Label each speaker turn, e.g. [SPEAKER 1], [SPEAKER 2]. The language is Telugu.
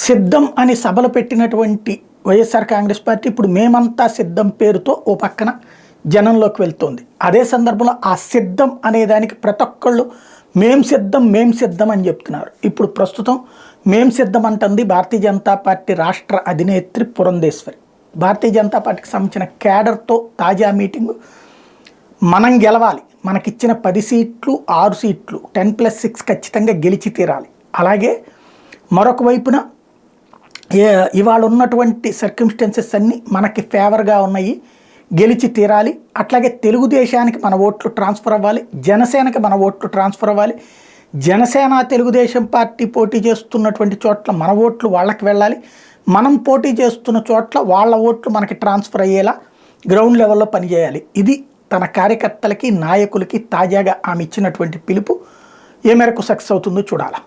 [SPEAKER 1] సిద్ధం అని సభలు పెట్టినటువంటి వైఎస్ఆర్ కాంగ్రెస్ పార్టీ ఇప్పుడు మేమంతా సిద్ధం పేరుతో ఓ పక్కన జనంలోకి వెళ్తోంది. అదే సందర్భంలో ఆ సిద్ధం అనేదానికి ప్రతి ఒక్కళ్ళు మేం సిద్ధం అని చెప్తున్నారు. ఇప్పుడు ప్రస్తుతం మేం సిద్ధం అంటుంది భారతీయ జనతా పార్టీ రాష్ట్ర అధినేత్రి పురంధేశ్వరి. భారతీయ జనతా పార్టీకి సంబంధించిన క్యాడర్తో తాజా మీటింగు. మనం గెలవాలి, మనకిచ్చిన 10 సీట్లు 6 సీట్లు 10+6 ఖచ్చితంగా గెలిచి తీరాలి. అలాగే మరొక వైపున ఇవాళ ఉన్నటువంటి సర్కమ్స్టెన్సెస్ అన్నీ మనకి ఫేవర్గా ఉన్నాయి, గెలిచి తీరాలి. అట్లాగే తెలుగుదేశానికి మన ఓట్లు ట్రాన్స్ఫర్ అవ్వాలి, జనసేనకి మన ఓట్లు ట్రాన్స్ఫర్ అవ్వాలి. జనసేన తెలుగుదేశం పార్టీ పోటీ చేస్తున్నటువంటి చోట్ల మన ఓట్లు వాళ్ళకి వెళ్ళాలి, మనం పోటీ చేస్తున్న చోట్ల వాళ్ళ ఓట్లు మనకి ట్రాన్స్ఫర్ అయ్యేలా గ్రౌండ్ లెవెల్లో పనిచేయాలి. ఇది తన కార్యకర్తలకి నాయకులకి తాజాగా ఆమె ఇచ్చినటువంటి పిలుపు. ఏ మేరకు సక్సెస్ అవుతుందో చూడాలి.